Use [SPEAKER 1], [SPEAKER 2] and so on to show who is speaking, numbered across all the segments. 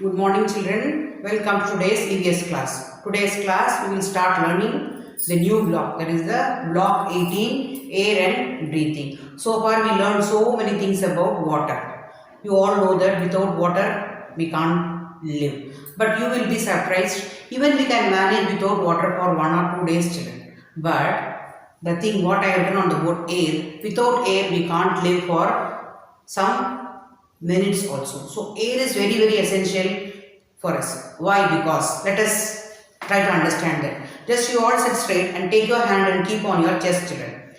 [SPEAKER 1] Good morning children. Welcome to today's EVS class. Today's class we will start learning the new block, that is the block 18, air and breathing. So far we learned so many things about water. You all know that without water we can't live. But you will be surprised, even we can manage without water for 1 or 2 days children. But the thing what I have written on the board, air, without air we can't live for some minutes also. So air is very essential for us. Why? Because let us try to understand that. Just you all sit straight and take your hand and keep on your chest children.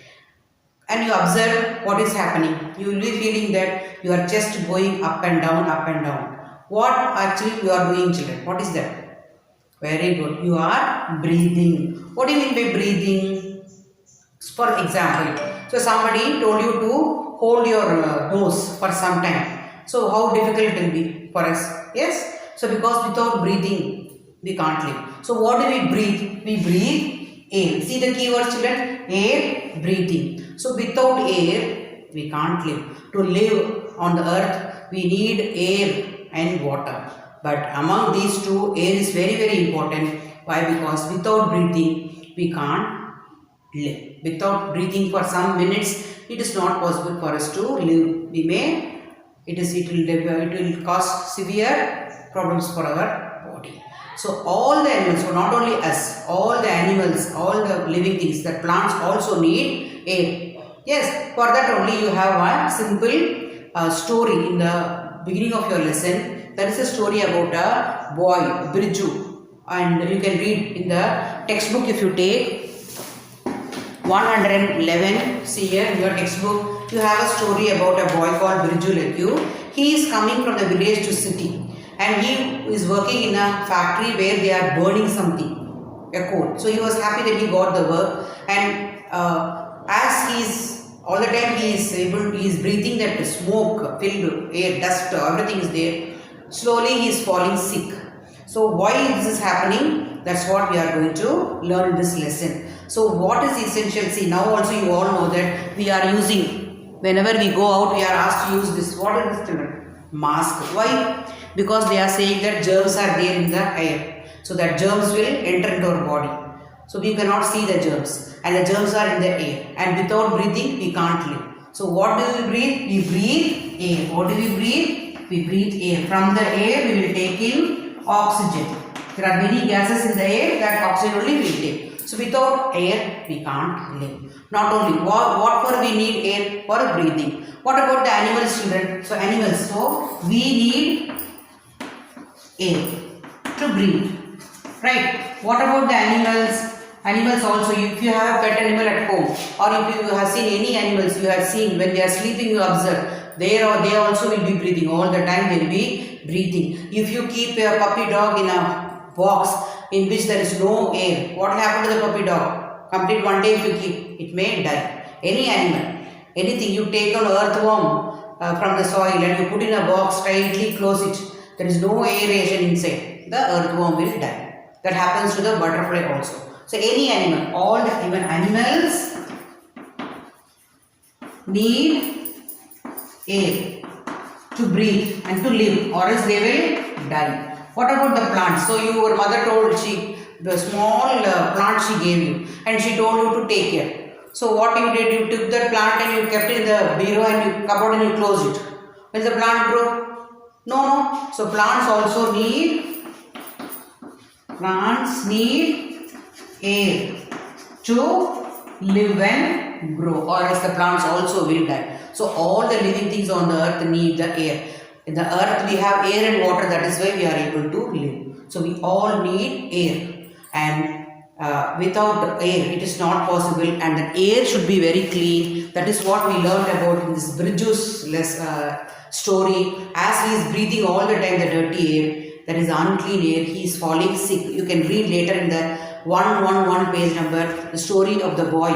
[SPEAKER 1] And you observe what is happening. You will be feeling that your chest going up and down, up and down. What actually you are doing children? What is that? Very good. You are breathing. What do you mean by breathing? For example, so somebody told you to hold your nose for some time. So how difficult it will be for us? Yes. So because without breathing we can't live. So what do we breathe? We breathe air. See the keywords children? Air, breathing. So without air we can't live. To live on the earth we need air and water. But among these two, air is very important. Why? Because without breathing we can't live. Without breathing for some minutes it is not possible for us to live. We may it will cause severe problems for our body. So all the animals, so not only us, all the animals, all the living things, the plants also need air. Yes, for that only you have one simple story in the beginning of your lesson. There is a story about a boy, Birju, and you can read in the textbook if you take 111. See here in your textbook you have a story about a boy called Birju like you. He is coming from the village to city and he is working in a factory where they are burning something, a coal. So he was happy that he got the work, and as he is all the time he is breathing that smoke filled air, dust, everything is there. Slowly he is falling sick. So why this is happening? That's what we are going to learn in this lesson. So what is essential? See, now also you all know that we are using, whenever we go out we are asked to use this. What is this children? Mask. Why? Because they are saying that germs are there in the air. So that germs will enter into our body. So we cannot see the germs and the germs are in the air. And without breathing we can't live. So what do we breathe? We breathe air. What do we breathe? We breathe air. From the air we will take in oxygen. There are many gases in the air, that oxygen only we will take. So without air we can't live. Not only, what for we need air? For breathing. What about the animals children? So animals, so we need air to breathe. Right. What about the animals? Animals also, if you have a pet animal at home, or if you have seen any animals, you have seen when they are sleeping you observe. They also will be breathing. All the time they will be breathing. If you keep a puppy dog in a box in which there is no air, what will happen to the puppy dog? Complete one day if you keep, it may die. Any animal, anything, you take an earthworm from the soil and you put in a box, tightly close it. There is no aeration inside. The earthworm will die. That happens to the butterfly also. So any animal, all the even animals need air to breathe and to live, or else they will die. What about the plants? So your mother told the small plant she gave you and she told you to take care. So what you did? You took that plant and you kept it in the bureau and you cupboard and you closed it. Will the plant grow? No. So plants also need air to live and grow, or else the plants also will die. So all the living things on the earth need the air. In the earth we have air and water, that is why we are able to live. So we all need air, and without air it is not possible, and the air should be very clean. That is what we learned about in this Birju's story. As he is breathing all the time the dirty air, that is unclean air, he is falling sick. You can read later in the 111 page number the story of the boy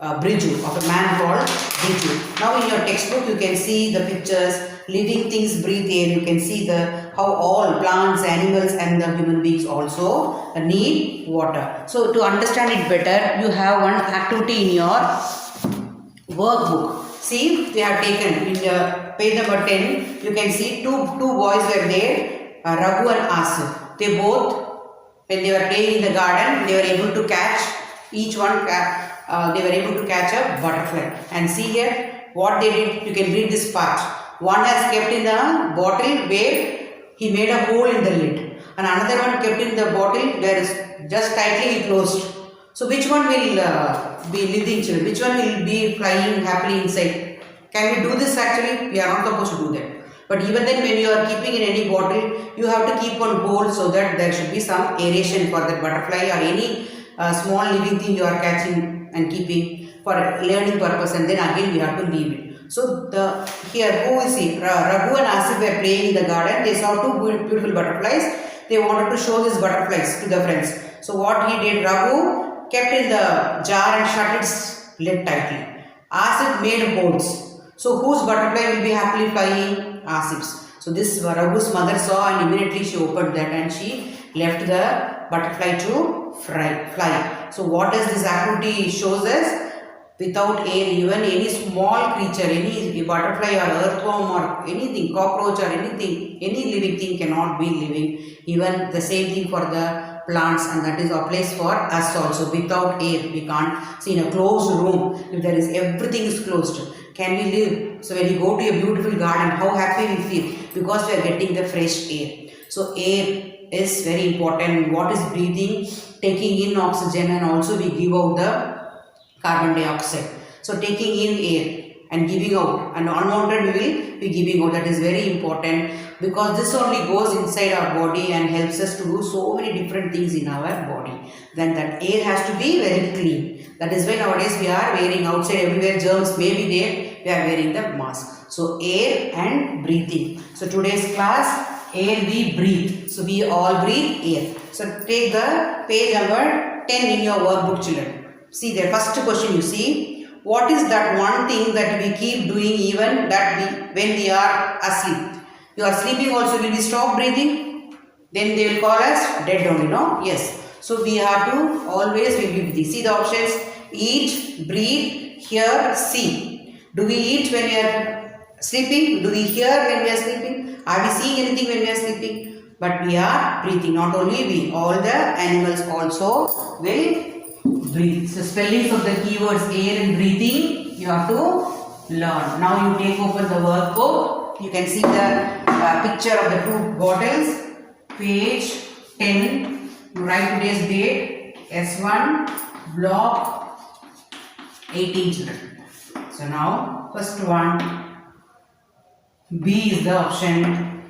[SPEAKER 1] Birju, of a man called Birju. Now in your textbook you can see the pictures. Living things breathe air. You can see how all plants, animals and the human beings also need water. So to understand it better, you have one activity in your workbook. See, they have taken in the page number 10, you can see two boys were there Raghu and Asif, they both, when they were playing in the garden, they were able to catch, each one, they were able to catch a butterfly. And see here, what they did, you can read this part. One has kept in the bottle where he made a hole in the lid. And another one kept in the bottle where is just tightly closed. So which one will be living children? Which one will be flying happily inside? Can we do this actually? We are not supposed to do that. But even then, when you are keeping in any bottle, you have to keep on hold so that there should be some aeration for that butterfly or any small living thing you are catching and keeping for learning purpose, and then again we have to leave it. So here who is he? Raghu and Asif were playing in the garden. They saw two beautiful butterflies. They wanted to show these butterflies to the friends. So what he did, Raghu kept in the jar and shut its lid tightly. Asif made holes. So whose butterfly will be happily flying? Asif's. So this Raghu's mother saw and immediately she opened that and she left the butterfly to fly. So what does this activity shows us? Without air, even any small creature, any butterfly or earthworm or anything, cockroach or anything, any living thing cannot be living. Even the same thing for the plants, and that is applies for us also. Without air, we can't see in a closed room. If there is everything is closed, can we live? So when you go to a beautiful garden, how happy we feel because we are getting the fresh air. So air is very important. What is breathing? Taking in oxygen, and also we give out the carbon dioxide. So taking in air and giving out, and unwanted we will be giving out. That is very important because this only goes inside our body and helps us to do so many different things in our body. Then that air has to be very clean. That is why nowadays we are wearing outside everywhere, germs may be there, we are wearing the mask. So air and breathing. So today's class, air we breathe. So we all breathe air. So take the page number 10 in your workbook, children. See the first question you see, what is that one thing that we keep doing even when we are asleep? You are sleeping also, will we stop breathing? Then they will call us dead only, no? Yes. So we have to always will be breathing. See the options, eat, breathe, hear, see. Do we eat when we are sleeping? Do we hear when we are sleeping? Are we seeing anything when we are sleeping? But we are breathing, not only we, all the animals also will breathe. So spellings of the keywords air and breathing you have to learn. Now you take open the workbook. You can see the picture of the two bottles. Page 10. You write today's date. S1 block 18 children. So now first one, B is the option.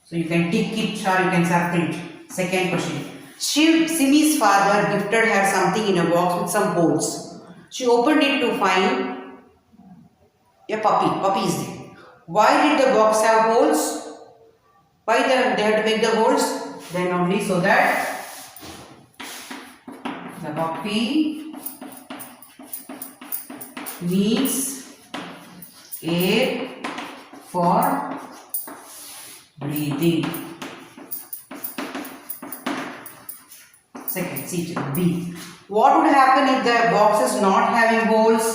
[SPEAKER 1] So you can tick it or you can circle it. Second question. Simi's father gifted her something in a box with some holes. She opened it to find a puppy. Puppy is there. Why did the box have holes? Why they had to make the holes? Then only so that the puppy needs air for breathing. Second, C, B. What would happen if the box is not having holes?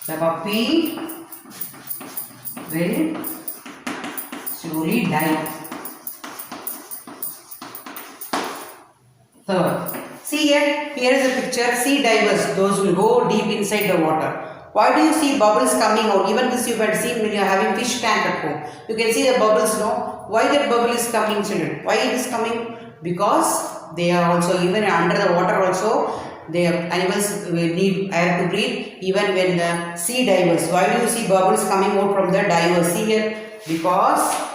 [SPEAKER 1] The puppy will slowly die. Third, see here is a picture. Sea divers, those will go deep inside the water. Why do you see bubbles coming out? Even this you had seen when you are having fish tank at home. You can see the bubbles, no? Why that bubble is coming, children? Why it is coming? Because they are also, even under the water also, the animals will need air to breathe. Even when the sea divers, why do you see bubbles coming out from the divers? See here, because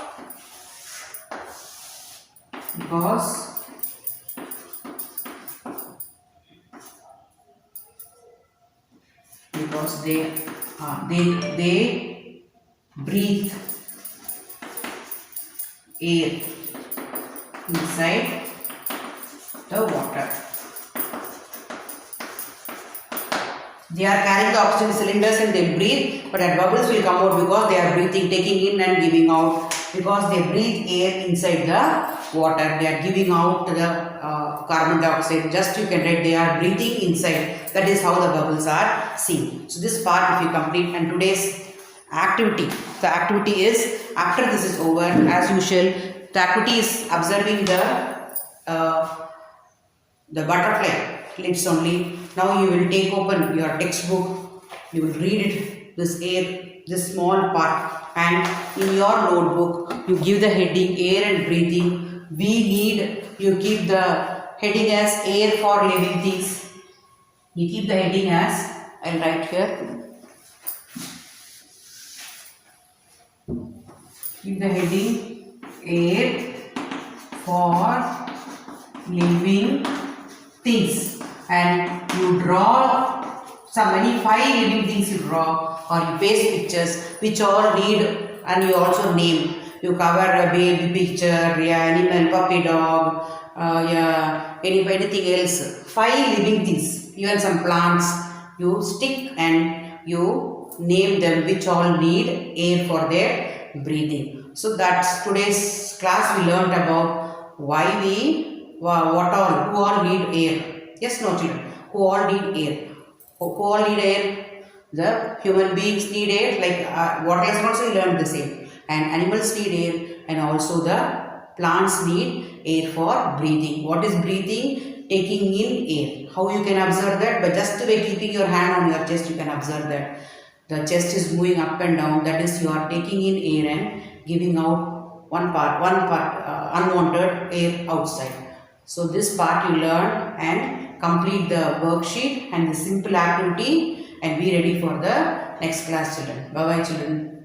[SPEAKER 1] they breathe air inside the water. They are carrying the oxygen cylinders and they breathe, but that bubbles will come out because they are breathing, taking in and giving out, because they breathe air inside the water. They are giving out the carbon dioxide. Just you can write, they are breathing inside. That is how the bubbles are seen. So this part if you complete, and today's activity, the activity is, after this is over, as usual, The activity is observing the butterfly lips only. Now you will take open your textbook, you will read it, this small part, and in your notebook you give the heading air and breathing. We need, you keep the heading as air for living things. You keep the heading as, I'll write here, keep the heading air for living things, and you draw some many 5 living things you draw, or you paste pictures which all need, and you also name. You cover a baby picture, animal, puppy, dog, anything else. 5 living things, even some plants. You stick and you name them which all need air for their breathing. So that's today's class. We learnt about who all need air. Yes, no children, who all need air. Who all need air? The human beings need air, like water lesson also we learned the same. And animals need air, and also the plants need air for breathing. What is breathing? Taking in air. How you can observe that? But just by keeping your hand on your chest, you can observe that. The chest is moving up and down. That is, you are taking in air and giving out one part, unwanted air outside. So this part you learn and complete the worksheet and the simple activity, and be ready for the next class, children. Bye bye, children.